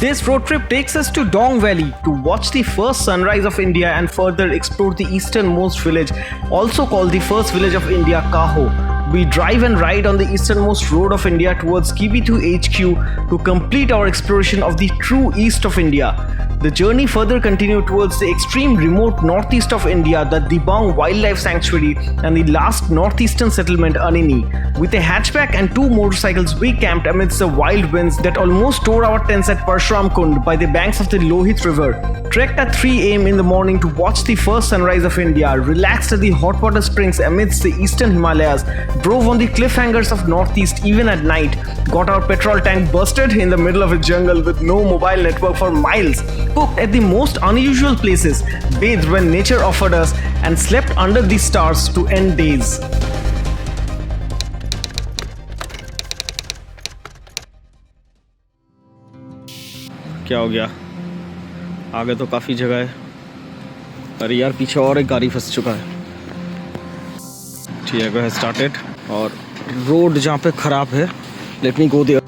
This road trip takes us to Dong Valley to watch the first sunrise of India and further explore the easternmost village, also called the first village of India, Kaho. We drive and ride on the easternmost road of India towards KB2 HQ to complete our exploration of the true east of India. The journey further continued towards the extreme remote northeast of India, the Dibang Wildlife Sanctuary, and the last northeastern settlement, Anini. With a hatchback and 2 motorcycles, we camped amidst the wild winds that almost tore our tents at Parshuram Kund by the banks of the Lohit River. Trekked at 3 am in the morning to watch the first sunrise of India, relaxed at the hot water springs amidst the eastern Himalayas, drove on the cliffhangers of northeast even at night, got our petrol tank busted in the middle of a jungle with no mobile network for miles, cooked at the most unusual places, bathed when nature offered us, and slept under the stars to end days. क्या हो गया? आगे तो काफ़ी जगह है, अरे यार पीछे और एक गाड़ी फंस चुका है। टियागो है स्टार्टेड और रोड जहाँ पे ख़राब है, let me go there.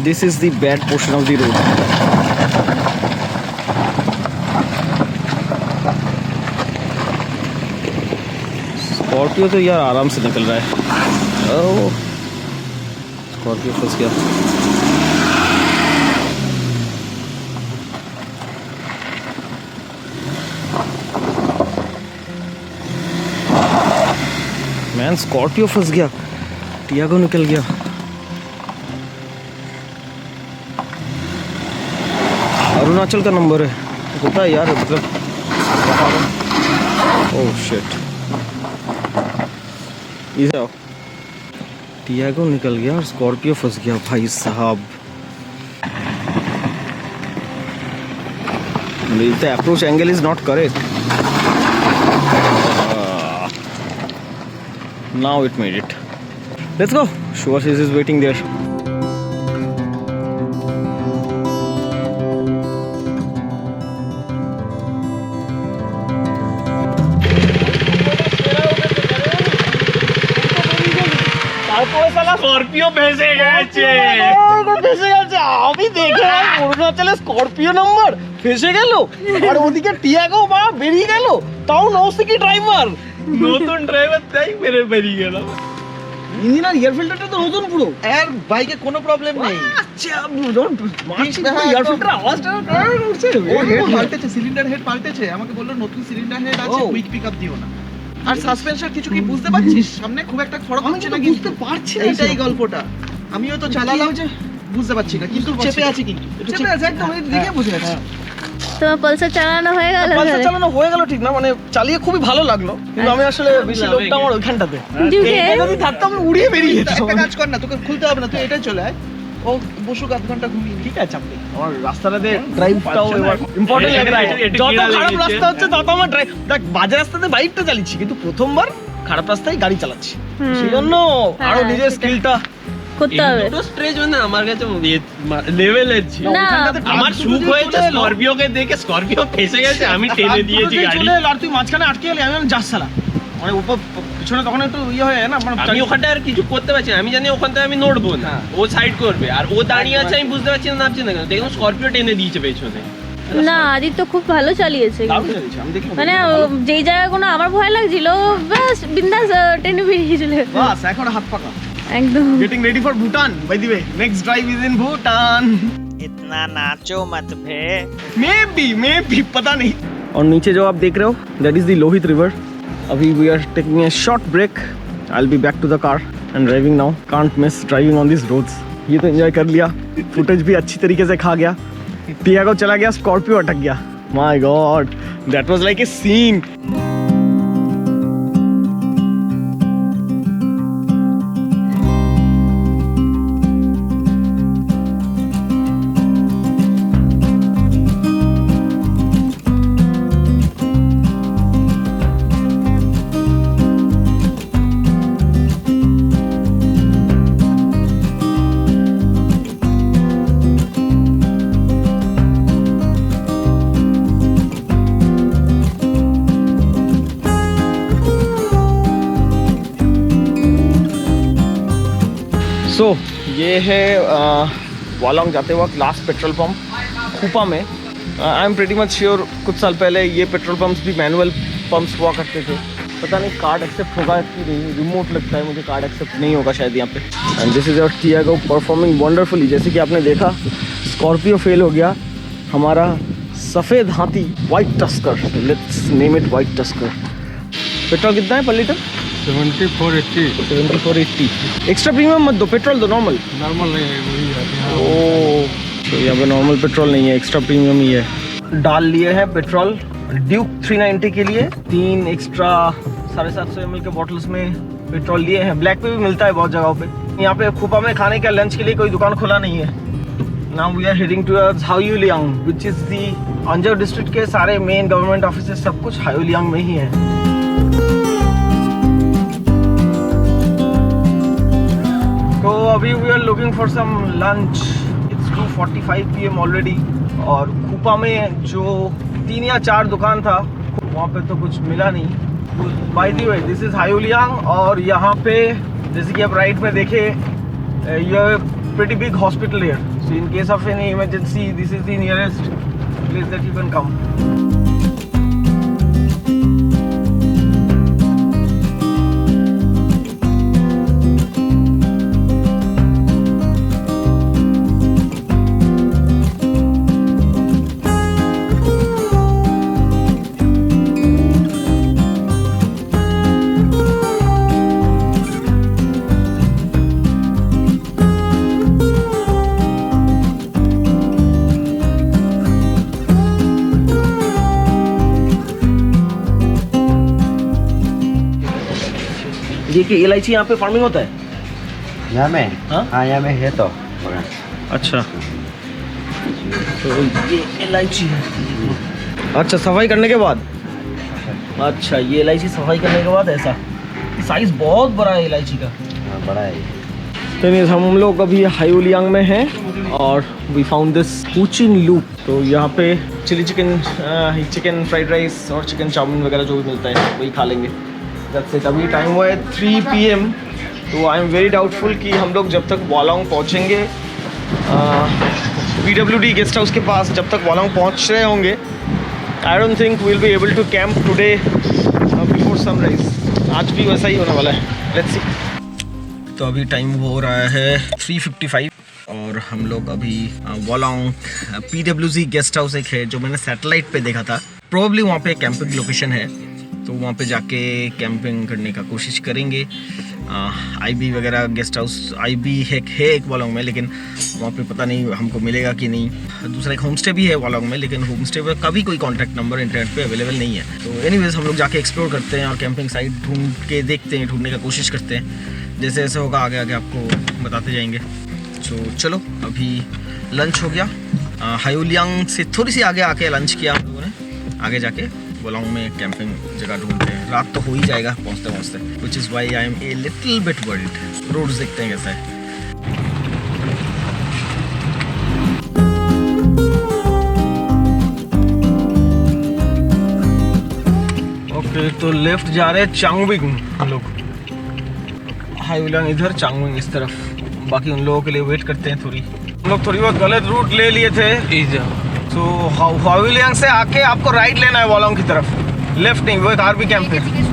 This is the bad portion of the road. Scorpio तो यार आराम से निकल रहा है। ओह, स्कॉर्पियो फंस गया। मैन, स्कॉर्पियो फंस गया, टियागो निकल गया। अरुणाचल का नंबर है, होता है यार, मतलब। ओह शिट, इधर आओ। टियागो निकल गया और स्कॉर्पियो फंस गया भाई साहब। The approach angle is not correct. Now it made it. Let's go. Shubhashish is waiting there. Scorpio ভেসে গেছে, আমি দেখে অরুণাচলে স্করপিও নাম্বার ফেসে গেল, আর ওদিকে টিয়াগো বা বেরিয়ে গেল, তাও নৌসিকি ড্রাইভার, নতুন ড্রাইভার তাই মেরে বেরিয়ে গেল। ইঞ্জিন আর এয়ার ফিল্টারটা তো নতুন পুরো, আর বাইকে কোনো প্রবলেম নেই। আচ্ছা এয়ার ফিল্টার আওয়াজটা করছে, ও হেড পাল্টেছে, সিলিন্ডার হেড পাল্টেছে, আমাকে বললো নতুন সিলিন্ডার হেড আছে, কুইক পিকআপ দিও না। আর সাসপেনশন কিছু কি বুঝতে পারছিস? সামনে খুব একটা ফরক হচ্ছে না, বুঝতে পারছি না, এইটাই গল্পটা। আমিও তো চালালাম, বুঝতে পারছি না, কিন্তু চেপে আছে, কিন্তু চেপে আছে একদম, এই দিকে বুঝে যাচ্ছে। তোমার পালসার চালানো হয়ে গেল? পালসার চালানো হয়ে গেল ঠিক না, মানে চালিয়ে খুবই ভালো লাগলো, কিন্তু আমি আসলে বেশি লোকটা আমার ওইখানটাতে, এটা যদি থাকতাম আমি উড়িয়ে বেরিয়ে যেতাম। একটা কাজ কর না, তোকে খুলতে হবে না, তুই এটাই চলে আয়, ও বসুক আধ ঘন্টা ঘুমিয়ে। ঠিক আছে, আপনি আমার রাস্তাটাতে ড্রাইভটাও এবার ইম্পর্টেন্ট লাগে। যত খারাপ রাস্তা হচ্ছে তত আমার ড্রাইভ, দেখ বাজে রাস্তাতে বাইকটা চালিয়েছি, কিন্তু প্রথমবার খারাপ রাস্তায় গাড়ি চালাচ্ছি, সেই জন্য আরো নিজের স্কিলটা করতে হবে। দুটো স্ট্রেজ মানে আমার কাছে লেভেলের ছিল। না, আমার সুখ হয়েছে স্করপিওকে দেখে, স্করপিও ফেসে গেছে, আমি টেনে দিয়েছি গাড়ি। আর তুই মাঝখানে আটকে গেলি, আমি যাস সালা, মানে উপর পিছনে তখন একটু ইয়ে হয় না, আমি ওখানটা আর কিছু করতে পারছি না, আমি জানি ওখান থেকে আমি নড়বো না, ও সাইড করবে, আর ও দাঁড়িয়ে আছে, আমি বুঝতে পারছি না নামছে না কেন। দেখুন স্করপিও টেনে দিয়েছে পেছনে। না, আদিত্য খুব ভালো চালিয়েছে, মানে যেই জায়গাগুলো আমার ভয় লাগছিল ব্যাস বিন্দাস টেনে বেরিয়ে চলে গেল। বাস এখন হাত পাকা একদম। Getting ready for Bhutan. By the way, next drive is in Bhutan. इतना नाचो मत भे। Maybe, पता नहीं। और नीचे जो आप देख रहे हो, that is the Lohit River. अभी we are taking a short break. I'll be back to the car and driving now. Can't miss driving on these roads. ये तो enjoy कर लिया, footage भी अच्छी तरीके से खा गया। टियागो चला गया, स्कॉर्पियो अटक गया। My God, that was like a scene. सो ये है वालोंग जाते वक्त लास्ट पेट्रोल पंप कूपा में। I am pretty much sure कुछ साल पहले ये पेट्रोल पंप्स भी मैनुअल पंप्स हुआ करते थे। पता नहीं कार्ड एक्सेप्ट होगा कि नहीं, रिमोट लगता है मुझे, कार्ड एक्सेप्ट नहीं होगा शायद यहाँ पे। And this is our Tiago performing wonderfully. जैसे कि आपने देखा स्कॉर्पियो फेल हो गया, हमारा सफ़ेद हाथी white tusker, let's name it white tusker. Petrol कितना है पर लीटर? 7480। एक्स्ट्रा प्रीमियम मत दो, पेट्रोल दो नॉर्मल। नॉर्मल नहीं है, वही है। ओह तो यहाँ पे नॉर्मल पेट्रोल नहीं है, एक्स्ट्रा प्रीमियम ही है। डाल लिए हैं पेट्रोल ड्यूक 390 के लिए, 3 एक्स्ट्रा 750 ml के बॉटल्स में पेट्रोल लिए हैं। ब्लैक पे भी मिलता है बहुत जगहों पे। यहाँ पे कुपा में खाने का लंच के लिए कोई दुकान खुला नहीं है। Now we are heading towards Hayuliang which is the Anjaw district के सारे मेन गवर्नमेंट ऑफिस सब कुछ हाओलियांग में ही है। तो अभी we are looking for some lunch. It's 2:45 PM already. और कुपा में जो 3 या 4 दुकान था वहाँ पे तो कुछ मिला नहीं। By the way this is Hayuliang और यहाँ पे जैसे कि आप राइट में देखे ये pretty big hospital here, so in case of any emergency this is the nearest place that you can come. ये कि इलायची यहाँ पे फार्मिंग होता है? यहाँ में? हाँ? हाँ यहाँ में है तो। अच्छा तो ये इलायची है। अच्छा सफाई करने के बाद? अच्छा ये इलायची सफाई करने के बाद ऐसा साइज बहुत बड़ा है इलायची का। हाँ बड़ा है। तो हम लोग अभी हाओलियांग में हैं और वी फाउंड दिस पुचिन लूप। तो यहाँ पे चिली चिकन फ्राइड राइस और चिकन चाउमीन वगैरह जो भी मिलता है वही खा लेंगे। That's it। अभी टाइम हुआ है 3 PM। तो आई एम वेरी डाउटफुल कि हम लोग जब तक वालोंग पहुँचेंगे PWD गेस्ट हाउस के पास, जब तक वालोंग पहुँच रहे होंगे I don't think we'll be able to camp today before sunrise. आज भी वैसा ही होने वाला है, लेट्स सी। तो अभी टाइम हो रहा है 3:55 और हम लोग अभी वालोंग PWD गेस्ट हाउस एक है जो मैंने सैटेलाइट पे देखा था, प्रोबेबली वहाँ पे कैंपिंग लोकेशन है। तो वहाँ पे जाके कैंपिंग करने का कोशिश करेंगे। IB वगैरह गेस्ट हाउस IB है एक वालोंग में, लेकिन वहाँ पे पता नहीं हमको मिलेगा कि नहीं। दूसरा एक होम स्टे भी है वालोंग में, लेकिन होम स्टे पर कभी कोई कॉन्टैक्ट नंबर इंटरनेट पे अवेलेबल नहीं है। तो एनीवेज हम लोग जाके एक्सप्लोर करते हैं और कैंपिंग साइट ढूंढ के देखते हैं, ढूंढने का कोशिश करते हैं। जैसे जैसे होगा आगे आगे आपको बताते जाएंगे। तो चलो अभी लंच हो गया। हाओलियांग से थोड़ी सी आगे आके लंच किया हम लोगों ने। आगे जाके वालोंग में कैंपिंग जगह ढूंढते हैं। रात तो हो ही जाएगा पहुंचते पहुंचते, which is why I am a little bit worried. Roads देखते हैं कैसा है। ओके तो लेफ्ट जा रहे हैं चांगविंग हम लोग। हाओलियांग इधर, चांगविंग इस तरफ। बाकी उन लोगों के लिए वेट करते हैं थोड़ी। हम लोग थोड़ी बहुत गलत रूट ले लिए थे। तो हाओलियांग से आके आपको राइट लेना है वालोंग की तरफ, लेफ्ट नहीं। वो एक आर्मी कैंप है।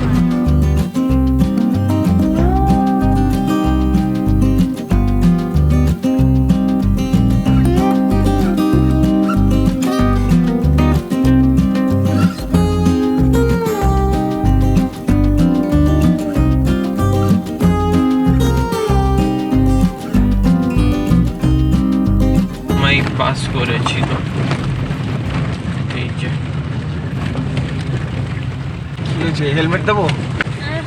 पास করে ছিল এই যে হেলমেট দেবো?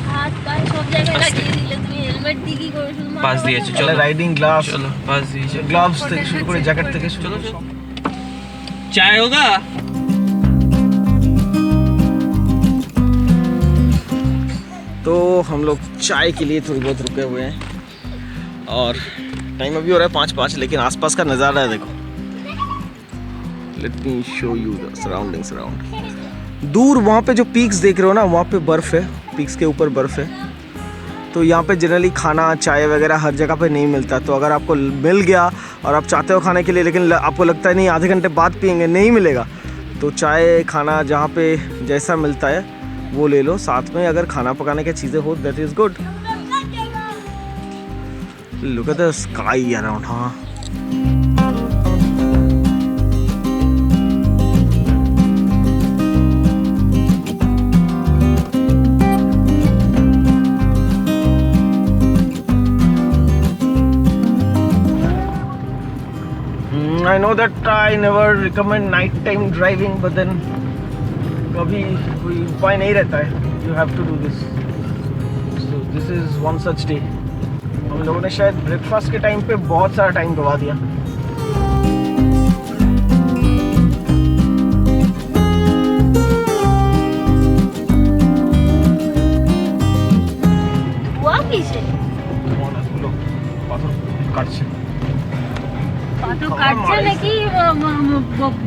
হাত পায়ে সব জায়গায় লাগিয়ে দিলে তুমি, হেলমেট দিয়ে কি করে শুধু পাস দিয়েছে। চলো রাইডিং গ্লাভস, চলো পাস দিয়েছে। গ্লাভস থেকে শুরু করে জ্যাকেট থেকে চলো চাय होगा? तो हम लोग चाय के लिए थोड़ी बहुत रुके हुए हैं और टाइम अभी हो रहा है 5:05, लेकिन आसपास का नज़ारा है देखो। Let me show you the surroundings around. दूर वहाँ पे जो पीक्स देख रहे हो ना, वहाँ पे बर्फ़ है, पीक्स के ऊपर बर्फ़ है। तो यहाँ पे जनरली खाना चाय वगैरह हर जगह पे नहीं मिलता। तो अगर आपको मिल गया और आप चाहते हो खाने के लिए लेकिन आपको लगता है नहीं आधे घंटे बाद पियेंगे, नहीं मिलेगा, तो चाय खाना जहाँ पे जैसा मिलता है वो ले लो। साथ में अगर खाना पकाने की चीज़ें हो that is good. Look at the sky around. हाँ I know that I never recommend night time driving, but then कभी कोई उपाय नहीं रहता है, you have to do this. So this is one such day. हम लोगों ने शायद ब्रेकफास्ट के टाइम पे बहुत सारा टाइम गवा दिया। ওয়া কিসে মানুষগুলো পাথর কাটছে। পাথর কাটছে নাকি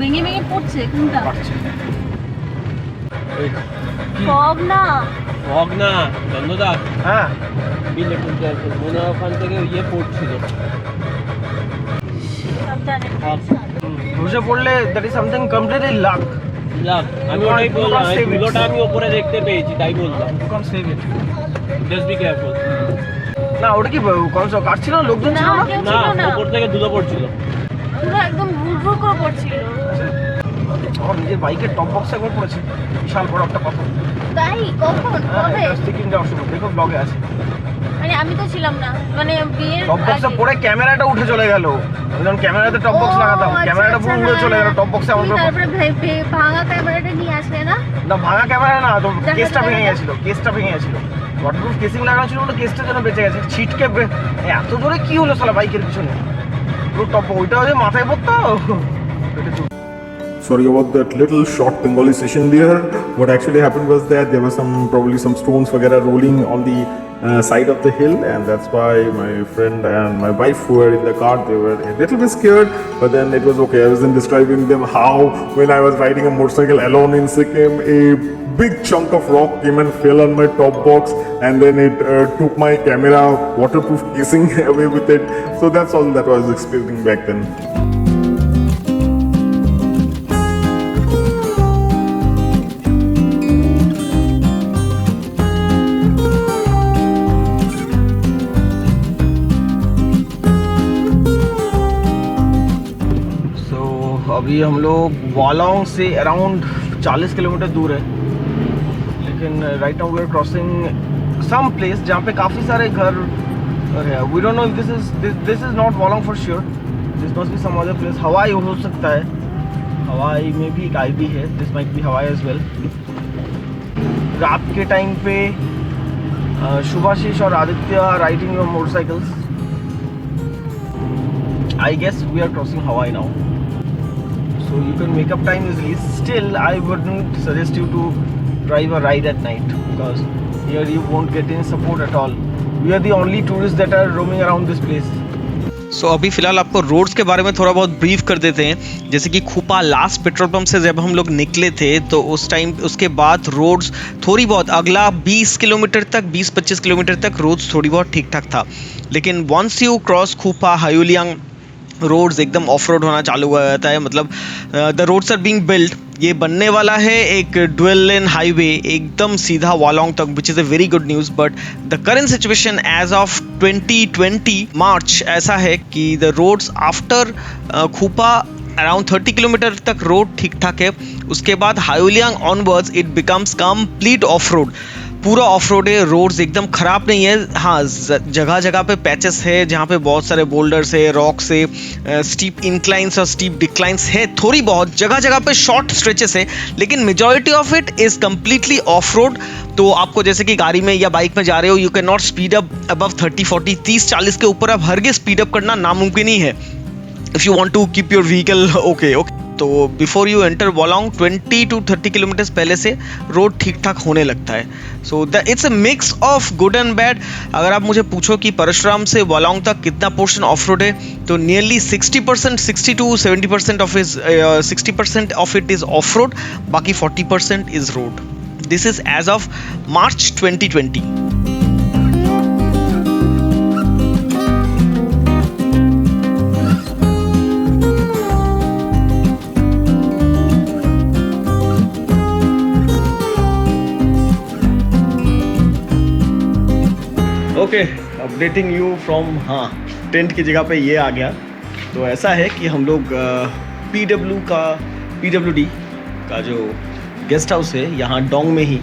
ভেঙে ভেঙে পড়ছে কোনটা? সব না ফগ না চন্দ্রদা, হ্যাঁ বিলে তুলতে আছে মনে হয় ওখান থেকে ইয়ে পড়ছিল। সাবধানে। ধসে পড়লে that is something completely lakh. যাক, আমি ওটাই বললাম, এই ধুলোটা আমি ওপরে দেখতে পেয়েছি তাই বললাম। You can't save it. Just be careful. না ওটা কি কোন সব কাটছিল না, লোকজন ছিল না? কেউ না, ছিল না, ওপর থেকে ধুলো পড়ছিল। পুরো একদম ভুরভুর করে পড়ছিল। আমার নিজের বাইকের টপ বক্স একবার পড়েছে, বিশাল বড় একটা পাথর। তাই কখন কবে? সিকিম যাওয়ার সময়, দেখো ব্লগে আছে। মানে আমি তো ছিলাম না, মানে বিয়ের টপ বক্সে আগে। পড়ে ক্যামেরাটা উঠে চলে গেল। আমি যখন ক্যামেরাতে টপ বক্স ও, লাগাতাম, আচ্ছা, ক্যামেরাটা পুরো আচ্ছা, উড়ে চলে গেল। হ্যাঁ, টপ বক্সে আমার তুই তারপরে ভাঙা ক্যামেরাটা নিয়ে আসলে না? না ভাঙা ক্যামেরা না, তো দেখা কেসটা ভেঙে দেখা। গেছিল, কেসটা ভেঙে গেছিল। ওয়াটারপ্রুফ কেসিং লাগানো ছিল বলে কেসটা যেন বেঁচে গেছে। ছিটকে এত জোরে কি হলো সালা বাইকের পিছনে, পুরো টপ ওইটা যে মাথায় পড়তো। Sorry about that little short Bengali session there. What actually happened was that there were probably some stones vagera rolling on the side of the hill, and that's why my friend and my wife who were in the car, they were a little bit scared, but then it was okay. I was then describing them how when I was riding a motorcycle alone in Sikkim, a big chunk of rock came and fell on my top box, and then it took my camera waterproof casing away with it. So that's all that I was experiencing back then. अभी हम लोग वालोंग से around 40 kilometre दूर है, लेकिन right now we are crossing some place जहाँ पे काफ़ी सारे घर है। We don't know if this is not Walong for sure, this must be some other place. Hawai हो सकता है, हवाई में भी एक आईबी है, this might be Hawai as well. रात के टाइम पे शुभाशीष और Aditya are riding your motorcycles. I guess we are crossing Hawai now, so you can make up time easily. Still, I wouldn't suggest you to drive a ride at night because here you won't get any support at all. We are the only tourists that are roaming around this place. सो अभी फ़िलहाल आपको roads के बारे में थोड़ा बहुत brief कर देते हैं। जैसे कि खूपा लास्ट पेट्रोल पंप से जब हम लोग निकले थे तो उस टाइम उसके बाद रोड्स थोड़ी बहुत अगला 20 किलोमीटर तक 20-25 किलोमीटर तक रोड्स थोड़ी बहुत ठीक ठाक था, लेकिन once you cross Khupa Hayuliang roads एकदम ऑफ रोड होना चालू हो जाता है। मतलब the roads are being build, ये बनने वाला है एक डुअल लेन हाईवे एकदम सीधा वालोंग तक, which is a very good news. But the current situation as of 2020 March ऐसा है कि the roads after Khupa around 30 kilometre तक रोड ठीक ठाक है। उसके बाद Hayuliang onwards it becomes complete off road, पूरा ऑफ रोड है, रोड्स एकदम ख़राब नहीं है। हाँ, जगह जगह पे पैचेस है जहाँ पे बहुत सारे बोल्डर्स है, रॉक्स है, स्टीप इंक्लाइंस और स्टीप डिक्लाइंस है, थोड़ी बहुत जगह जगह पे शॉर्ट स्ट्रेचेस है, लेकिन majority of it is completely of road. तो आपको जैसे कि गाड़ी में या बाइक में जा रहे हो, you can not speed up above 30-40, 30-40 के ऊपर आप हरगिज़ स्पीड अप करना नामुमकिन ही है if you want to keep your vehicle okay. तो before you enter Walong 20 to 30 kilometres पहले से रोड ठीक ठाक होने लगता है। So it's a mix of good and bad. अगर आप मुझे पूछो कि परशुराम से वालोंग तक कितना पोर्शन ऑफ रोड है, तो nearly 60%, 60 to 70% of 60% of it is off road, बाकी 40% is road. This is as of March 2020। Okay, updating you from, हाँ, टेंट की जगह पे ये आ गया। तो ऐसा है कि हम लोग PWD का जो गेस्ट हाउस है यहाँ डोंग में ही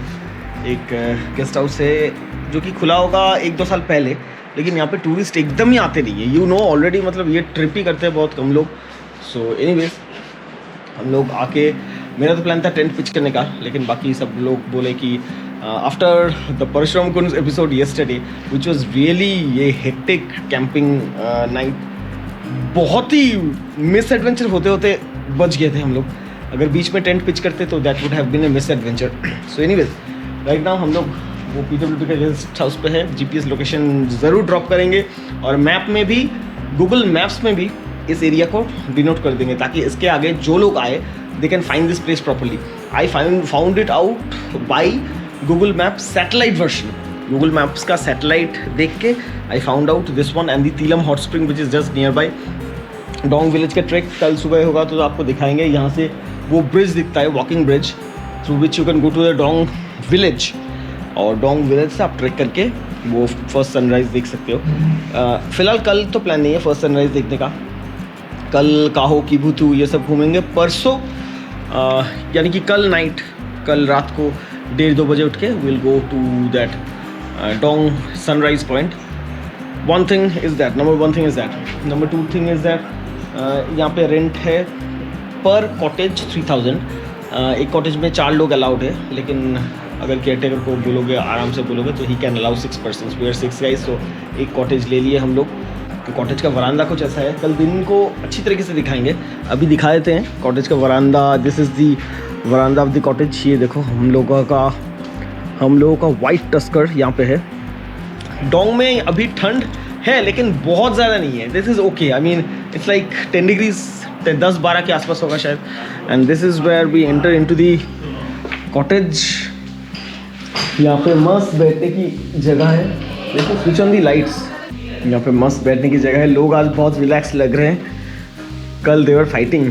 एक गेस्ट हाउस है जो कि खुला होगा 1-2 साल पहले, लेकिन यहाँ पे टूरिस्ट एकदम ही आते नहीं है, यू नो ऑलरेडी, मतलब ये ट्रिप ही करते हैं बहुत कम लोग। सो एनीवेज हम लोग आके, मेरा तो प्लान था टेंट पिच करने का, लेकिन बाकी सब लोग बोले कि after the Parshuram Kund episode yesterday which was really ये हेक्टिक कैंपिंग नाइट, बहुत ही मिस एडवेंचर होते होते बच गए थे हम लोग। अगर बीच में टेंट पिच करते तो that would have been a miss adventure. So anyways right now हम लोग वो PWD के गेस्ट हाउस पे है। GPS लोकेशन ज़रूर ड्रॉप करेंगे और मैप में भी, गूगल मैप्स में भी इस एरिया को डिनोट कर देंगे ताकि इसके आगे जो लोग आए they can find this place properly. I found it out by Google map satellite version. Google maps का सैटेलाइट देख के I found out this one and the Tilam hot spring which is just near by. Dong village का track कल सुबह होगा तो आपको दिखाएंगे। यहाँ से वो ब्रिज दिखता है, walking bridge, through which you can go to the Dong village, और डोंग विलेज से आप ट्रैक करके वो फर्स्ट सनराइज़ देख सकते हो। फ़िलहाल कल तो प्लान नहीं है फर्स्ट सनराइज़ देखने का, कल काहो किबुथु ये सब घूमेंगे। परसों यानी कि कल नाइट, कल रात को 1:30-2 बजे उठ के will go to that Dong sunrise point. One thing is that, number 1 thing is that. Number 2 thing is that यहाँ पे रेंट है पर कॉटेज 3000। एक कॉटेज में 4 लोग अलाउड है, लेकिन अगर केयरटेकर को बोलोगे, आराम से बोलोगे तो he can allow 6 persons, we are 6 guys. तो एक कॉटेज ले लिए हम लोग। तो कॉटेज का वरांदा कुछ ऐसा है, कल दिन को अच्छी तरीके से दिखाएंगे, अभी दिखा देते हैं कॉटेज का veranda. This is the veranda of the cottage. ये देखो हम लोगों का वाइट टस्कर यहाँ पे है। डोंग में अभी ठंड है लेकिन बहुत ज़्यादा नहीं है। This is okay, I mean it's like 10 degrees, 10-12 के आसपास होगा शायद। And this is where we enter into the cottage. यहाँ पे मस्त बैठने की जगह है, देखो स्विच ऑन दी लाइट्स। यहाँ पे मस्त बैठने की जगह है, लोग आज बहुत रिलैक्स लग रहे हैं। कल they were fighting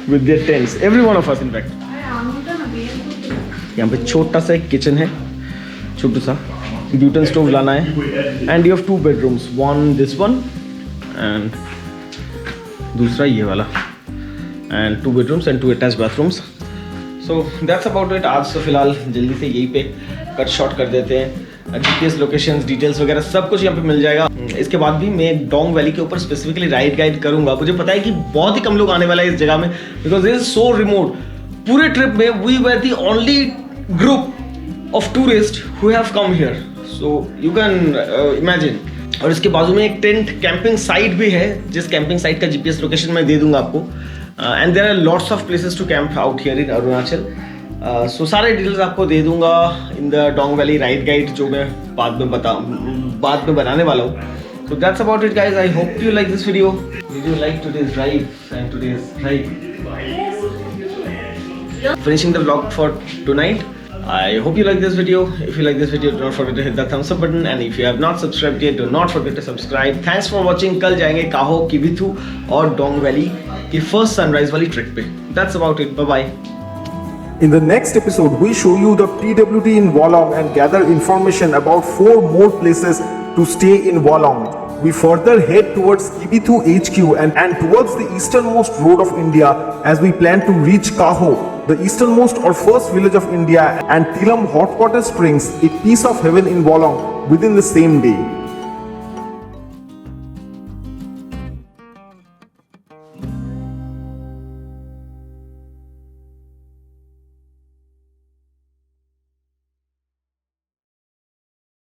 with their tents, every one of us in fact. यहाँ पे छोटा सा एक किचन है, छोटू सा ब्यूटन स्टोव लाना है। And you have 2 bedrooms, one this one and दूसरा ये वाला, and 2 bedrooms and 2 attach bathrooms. So that's about it. आज तो फिलहाल जल्दी से यहीं पे कट शॉट कर देते हैं। GPS लोकेशंस, डिटेल्स वगैरह सब कुछ यहाँ पे मिल जाएगा। इसके बाद भी मैं डोंग वैली के ऊपर स्पेसिफिकली राइड गाइड करूँगा। मुझे पता है कि बहुत ही कम लोग आने वाला है इस जगह में, because it is so remote. पूरे ट्रिप में we were the only group of tourist who have come here, so you can imagine. और इसके बाजू में एक टेंट कैंपिंग साइट भी है, जिस कैंपिंग साइट का GPS लोकेशन मैं दे दूंगा आपको। And there are lots of places to camp out here in Arunachal. So सारे डिटेल्स आपको दे दूंगा in the Dong valley ride guide, जो मैं बाद में बनाने वाला हूँ। So that's about it guys. I hope you like this video. Did you like today's drive and today's ride? Finishing the vlog for tonight. I hope you like this video. If you like this video, do not forget to hit that thumbs up button. And if you have not subscribed yet, do not forget to subscribe. Thanks for watching. कल जाएंगे काहो किबिथु और Dong valley की first sunrise वाली trip पे। That's about it. Bye bye. In the next episode, we show you the PWD in Wolong and gather information about 4 more places to stay in Wolong. We further head towards Kibithu HQ and towards the easternmost road of India as we plan to reach Kaho, the easternmost or first village of India, and Tilam Hot Water Springs, a piece of heaven in Wolong, within the same day.